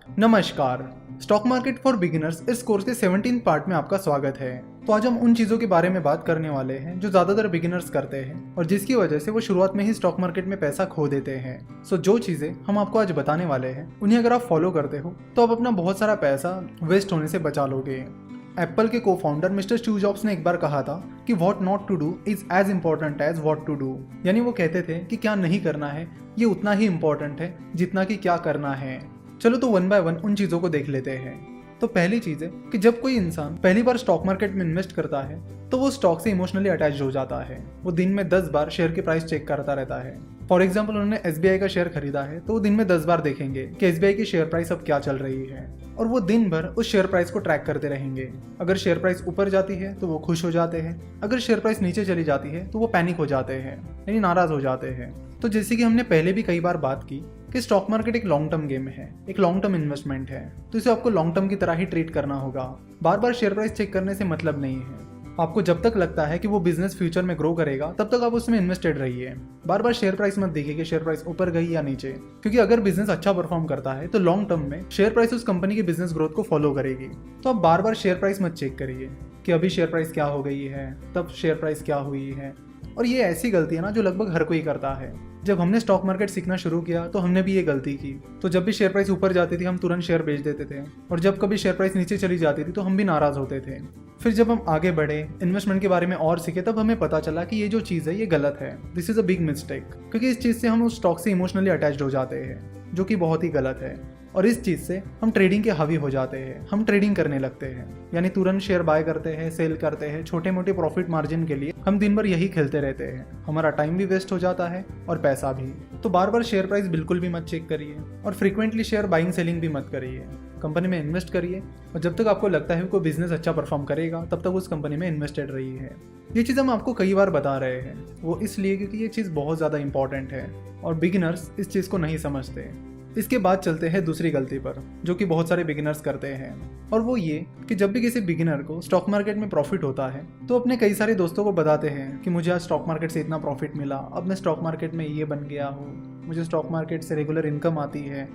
नमस्कार। Stock market for beginners इस course के 17 पार्ट में आपका स्वागत है। तो आज हम उन चीज़ों के बारे में बात करने वाले हैं जो ज़्यादातर बिगिनर्स करते हैं और जिसकी वजह से वो शुरुआत में ही स्टॉक मार्केट में पैसा खो देते हैं। सो जो चीज़ें हम आपको आज बताने वाले हैं उन्हें अगर आप फॉलो करते हो तो आप अपना बहुत सारा पैसा वेस्ट होने से बचा लोगे। एप्पल के को फाउंडर मिस्टर स्टीव जॉब्स ने एक बार कहा था कि what not to do is as important as what to do. यानी वो कहते थे कि क्या नहीं करना है ये उतना ही इम्पोर्टेंट है जितना कि क्या करना है। चलो तो वन बाय वन उन चीज़ों को देख लेते हैं। तो पहली चीज़ है कि जब कोई इंसान पहली बार स्टॉक मार्केट में इन्वेस्ट करता है तो वो स्टॉक से इमोशनली अटैच हो जाता है। वो दिन में 10 बार शेयर की प्राइस चेक करता रहता है। फॉर एग्जाम्पल उन्होंने SBI का शेयर खरीदा है तो वो दिन में 10 बार देखेंगे कि SBI की शेयर प्राइस अब क्या चल रही है और वो दिन भर उस शेयर प्राइस को ट्रैक करते रहेंगे। अगर शेयर प्राइस ऊपर जाती है तो वो खुश हो जाते हैं, अगर शेयर प्राइस नीचे चली जाती है तो वो पैनिक हो जाते हैं यानी नाराज हो जाते हैं। तो जैसे कि हमने पहले भी कई बार बात की कि स्टॉक मार्केट एक लॉन्ग टर्म गेम है, एक लॉन्ग टर्म इन्वेस्टमेंट है, तो इसे आपको लॉन्ग टर्म की तरह ही ट्रीट करना होगा। बार बार शेयर प्राइस चेक करने से मतलब नहीं है। आपको जब तक लगता है कि वो बिजनेस फ्यूचर में ग्रो करेगा तब तक आप उसमें इन्वेस्टेड रहिए। बार बार शेयर प्राइस मत देखिए कि शेयर प्राइस ऊपर गई या नीचे, क्योंकि अगर बिजनेस अच्छा परफॉर्म करता है तो लॉन्ग टर्म में शेयर प्राइस उस कंपनी की बिजनेस ग्रोथ को फॉलो करेगी। तो आप बार बार शेयर प्राइस मत चेक करिए कि अभी शेयर प्राइस क्या हो गई है, तब शेयर प्राइस क्या हुई है। और ये ऐसी गलती है ना जो लगभग हर कोई करता है। जब हमने स्टॉक मार्केट सीखना शुरू किया तो हमने भी ये गलती की। तो जब भी शेयर प्राइस ऊपर जाती थी हम तुरंत शेयर बेच देते थे और जब कभी शेयर प्राइस नीचे चली जाती थी तो हम भी नाराज होते थे। फिर जब हम आगे बढ़े, इन्वेस्टमेंट के बारे में और सीखे, तब हमें पता चला कि ये जो चीज़ है ये गलत है। This is a big mistake, क्योंकि इस चीज़ से हम उस स्टॉक से इमोशनली अटैच्ड हो जाते हैं जो कि बहुत ही गलत है। और इस चीज़ से हम ट्रेडिंग के हावी हो जाते हैं, हम ट्रेडिंग करने लगते हैं, यानी तुरंत शेयर बाय करते हैं, सेल करते हैं, छोटे मोटे प्रॉफिट मार्जिन के लिए हम दिन भर यही खेलते रहते हैं। हमारा टाइम भी वेस्ट हो जाता है और पैसा भी। तो बार बार शेयर प्राइस बिल्कुल भी मत चेक करिए और फ्रीक्वेंटली शेयर बाइंग सेलिंग भी मत करिए। कंपनी में इन्वेस्ट करिए और जब तक आपको लगता है कोई बिजनेस अच्छा परफॉर्म करेगा तब तक उस कंपनी में इन्वेस्टेड रहिए। ये चीज़ हम आपको कई बार बता रहे हैं, वो इसलिए क्योंकि ये चीज़ बहुत ज़्यादा इंपॉर्टेंट है और बिगिनर्स इस चीज़ को नहीं समझते। इसके बाद चलते हैं दूसरी गलती पर जो कि बहुत सारे बिगिनर्स करते हैं, और वो ये कि जब भी किसी बिगिनर को स्टॉक मार्केट में प्रॉफिट होता है तो अपने कई सारे दोस्तों को बताते हैं कि मुझे आज स्टॉक मार्केट से इतना प्रॉफिट मिला, अब मैं स्टॉक मार्केट में ये बन गया हूँ, मुझे स्टॉक मार्केट से रेगुलर इनकम आती है,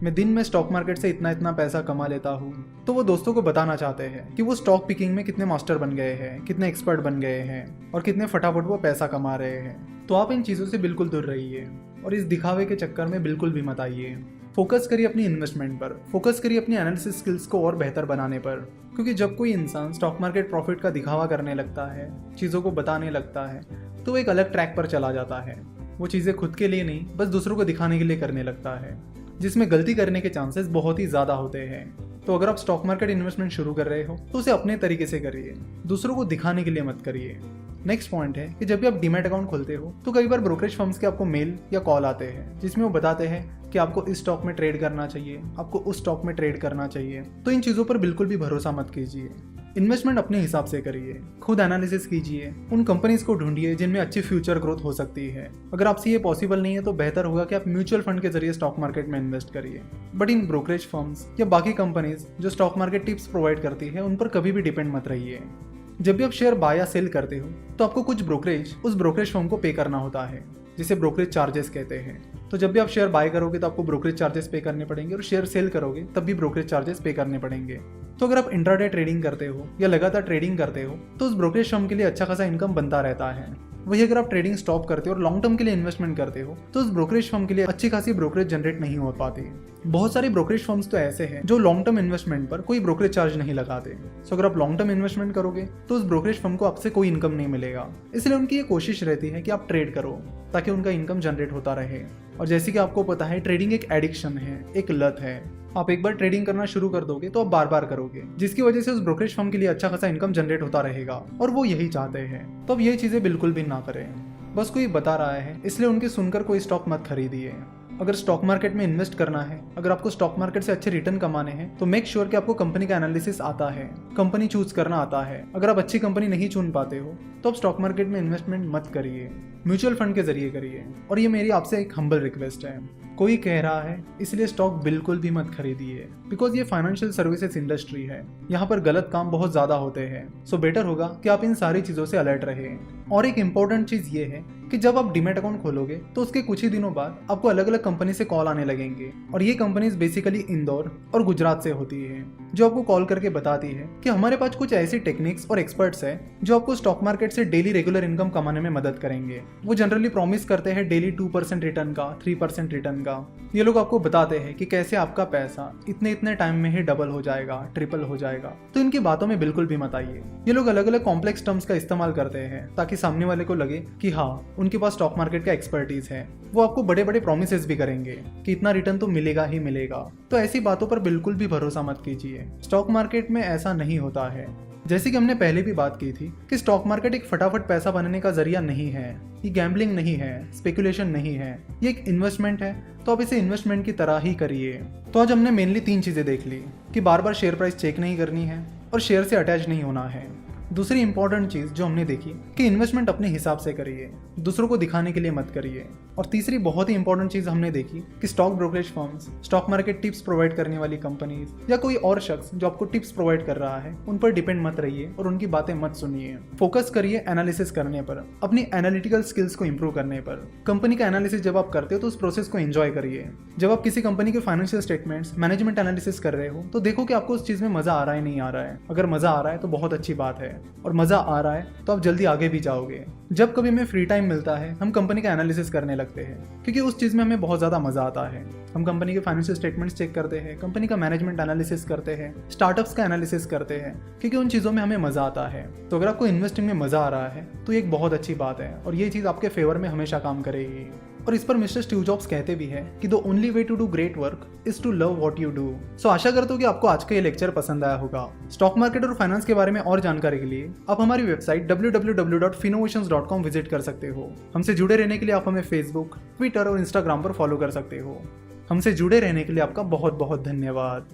मैं दिन में स्टॉक मार्केट से इतना इतना पैसा कमा लेता हूँ। तो वो दोस्तों को बताना चाहते हैं कि वो स्टॉक पिकिंग में कितने मास्टर बन गए हैं, कितने एक्सपर्ट बन गए हैं और कितने फटाफट वो पैसा कमा रहे हैं। तो आप इन चीज़ों से बिल्कुल दूर रहिए और इस दिखावे के चक्कर में बिल्कुल भी मत आइए। फोकस करिए अपनी इन्वेस्टमेंट पर, फोकस करिए अपनी एनालिसिस स्किल्स को और बेहतर बनाने पर। क्योंकि जब कोई इंसान स्टॉक मार्केट प्रॉफिट का दिखावा करने लगता है, चीज़ों को बताने लगता है, तो वो एक अलग ट्रैक पर चला जाता है। वो चीज़ें खुद के लिए नहीं बस दूसरों को दिखाने के लिए करने लगता है, जिसमें गलती करने के चांसेस बहुत ही ज़्यादा होते हैं। तो अगर आप स्टॉक मार्केट इन्वेस्टमेंट शुरू कर रहे हो तो उसे अपने तरीके से करिए, दूसरों को दिखाने के लिए मत करिए। नेक्स्ट पॉइंट है कि जब भी आप डीमैट अकाउंट खोलते हो तो कई बार ब्रोकरेज फर्म्स के आपको मेल या कॉल आते हैं जिसमें वो बताते हैं कि आपको इस स्टॉक में ट्रेड करना चाहिए, आपको उस स्टॉक में ट्रेड करना चाहिए। तो इन चीज़ों पर बिल्कुल भी भरोसा मत कीजिए। इन्वेस्टमेंट अपने हिसाब से करिए, खुद एनालिसिस कीजिए, उन कंपनीज को ढूंढिए जिनमें अच्छी फ्यूचर ग्रोथ हो सकती है। अगर आपसे ये पॉसिबल नहीं है तो बेहतर होगा कि आप म्यूचुअल फंड के जरिए स्टॉक मार्केट में इन्वेस्ट करिए। बट इन ब्रोकरेज फर्म्स या बाकी कंपनीज जो स्टॉक मार्केट टिप्स प्रोवाइड करती है उन पर कभी भी डिपेंड मत रहिए। जब भी आप शेयर बाय या सेल करते हो तो आपको कुछ ब्रोकरेज उस ब्रोकरेज फर्म को पे करना होता है, जिसे ब्रोकरेज चार्जेस कहते हैं। तो जब भी आप शेयर बाय करोगे तो आपको ब्रोकरेज चार्जेस पे करने पड़ेंगे और शेयर सेल करोगे तब भी ब्रोकरेज चार्जेस पे करने पड़ेंगे। तो अगर आप इंट्राडे ट्रेडिंग करते हो या लगातार ट्रेडिंग करते हो तो उस ब्रोकरेज फर्म के लिए अच्छा खासा इनकम बनता रहता है। वही अगर आप ट्रेडिंग स्टॉप करते हो और लॉन्ग टर्म के लिए इन्वेस्टमेंट करते हो तो उस ब्रोकरेज फर्म के लिए अच्छी खासी ब्रोकरेज जनरेट नहीं हो पाती। बहुत सारी ब्रोकरेज फर्म्स तो ऐसे हैं जो लॉन्ग टर्म इन्वेस्टमेंट पर कोई ब्रोकरेज चार्ज नहीं लगाते। सो अगर आप लॉन्ग टर्म इन्वेस्टमेंट करोगे तो उस ब्रोकरेज फर्म को आपसे कोई इनकम नहीं मिलेगा। इसलिए उनकी ये कोशिश रहती है कि आप ट्रेड करो ताकि उनका इनकम जनरेट होता रहे। और जैसे कि आपको पता है ट्रेडिंग एक एडिक्शन है, एक लत है। आप एक बार ट्रेडिंग करना शुरू कर दोगे तो आप बार बार करोगे, जिसकी वजह से उस ब्रोकरेज फर्म के लिए अच्छा खासा इनकम जनरेट होता रहेगा और वो यही चाहते हैं। तो अब ये चीज़ें बिल्कुल भी ना करें। बस कोई बता रहा है इसलिए उनकी सुनकर कोई स्टॉक मत खरीदिए। अगर स्टॉक मार्केट में इन्वेस्ट करना है, अगर आपको स्टॉक मार्केट से अच्छे रिटर्न कमाने हैं तो मेक श्योर कि आपको कंपनी का एनालिसिस आता है, कंपनी चूज करना आता है। अगर आप अच्छी कंपनी नहीं चुन पाते हो तो आप स्टॉक मार्केट में इन्वेस्टमेंट मत करिए, म्यूचुअल फंड के जरिए करिए। और ये मेरी आपसे एक हम्बल रिक्वेस्ट है, कोई कह रहा है इसलिए स्टॉक बिल्कुल भी मत खरीदिए, बिकॉज ये फाइनेंशियल सर्विसेज इंडस्ट्री है, यहाँ पर गलत काम बहुत ज्यादा होते हैं। सो बेटर होगा कि आप इन सारी चीजों से अलर्ट रहें। और एक इम्पोर्टेंट चीज ये है कि जब आप डीमैट अकाउंट खोलोगे तो उसके कुछ ही दिनों बाद आपको अलग अलग कंपनी से कॉल आने लगेंगे, और ये कंपनीज बेसिकली इंदौर और गुजरात से होती है, जो आपको कॉल करके बताती है कि हमारे पास कुछ ऐसी टेक्निक्स और एक्सपर्ट्स है जो आपको स्टॉक मार्केट से डेली रेगुलर इनकम कमाने में मदद करेंगे। वो जनरली प्रॉमिस करते हैं डेली 2% रिटर्न का, 3% रिटर्न का। ये लोग आपको बताते हैं कि कैसे आपका पैसा इतने इतने टाइम में ही डबल हो जाएगा, ट्रिपल हो जाएगा। तो इनकी बातों में बिल्कुल भी मत आइए। ये लोग अलग अलग कॉम्प्लेक्स टर्म्स का इस्तेमाल करते हैं ताकि सामने वाले को लगे कि हाँ, उनके पास स्टॉक मार्केट का एक्सपर्टीज है। वो आपको बड़े बड़े प्रोमिसेस भी करेंगे कि इतना रिटर्न तो मिलेगा ही मिलेगा। तो ऐसी बातों पर बिल्कुल भी भरोसा मत कीजिए। स्टॉक मार्केट में ऐसा नहीं होता है। जैसे कि हमने पहले भी बात की थी कि स्टॉक मार्केट एक फटाफट पैसा बनाने का जरिया नहीं है, ये गैम्बलिंग नहीं है, स्पेकुलेशन नहीं है, ये एक इन्वेस्टमेंट है। तो आप इसे इन्वेस्टमेंट की तरह ही करिए। तो आज हमने मेनली 3 चीजें देख ली कि बार बार शेयर प्राइस चेक नहीं करनी है और शेयर से अटैच नहीं होना है। दूसरी इंपॉर्टेंट चीज जो हमने देखी कि इन्वेस्टमेंट अपने हिसाब से करिए, दूसरों को दिखाने के लिए मत करिए। और तीसरी बहुत ही इंपॉर्टेंट चीज हमने देखी कि stock brokerage firms, stock market tips provide करने वाली कंपनीज या कोई और शख्स जो आपको टिप्स प्रोवाइड कर रहा है, उन पर डिपेंड मत रहिए और उनकी बातें मत सुनिए। फोकस करिए एनालिसिस करने पर, अपनी एनालिटिकल स्किल्स को इंप्रूव करने पर। कंपनी का एनालिसिस जब आप करते हो तो उस प्रोसेस को एंजॉय करिए। जब आप किसी कंपनी के फाइनेंशियल स्टेटमेंट्स, मैनेजमेंट एनालिसिस कर रहे हो तो देखो कि आपको उस चीज में मजा आ रहा है नहीं आ रहा है। अगर मजा आ रहा है तो बहुत अच्छी बात है, और मजा आ रहा है तो आप जल्दी आगे भी जाओगे। जब कभी हमें फ्री टाइम मिलता है हम कंपनी का एनालिसिस करने लगते हैं, क्योंकि उस चीज में हमें बहुत ज्यादा मजा आता है। हम कंपनी के फाइनेंशियल स्टेटमेंट्स चेक करते हैं, कंपनी का मैनेजमेंट एनालिसिस करते हैं, स्टार्टअप्स का एनालिसिस करते हैं, क्योंकि उन चीजों में हमें मजा आता है। तो अगर आपको इन्वेस्टिंग में मजा आ रहा है तो ये एक बहुत अच्छी बात है, और ये चीज आपके फेवर में हमेशा काम करेगी। और इस पर मिस्टर स्टीव जॉब्स कहते भी हैं कि the only way to do great work is to love what you do. So आशा करता हूँ कि आपको आज का ये लेक्चर पसंद आया होगा। स्टॉक मार्केट और फाइनेंस के बारे में और जानकारी के लिए आप हमारी वेबसाइट www.finnovations.com विजिट कर सकते हो। हमसे जुड़े रहने के लिए आप हमें फेसबुक, ट्विटर और इंस्टाग्राम पर फॉलो कर सकते हो। हमसे जुड़े रहने के लिए आपका बहुत बहुत धन्यवाद।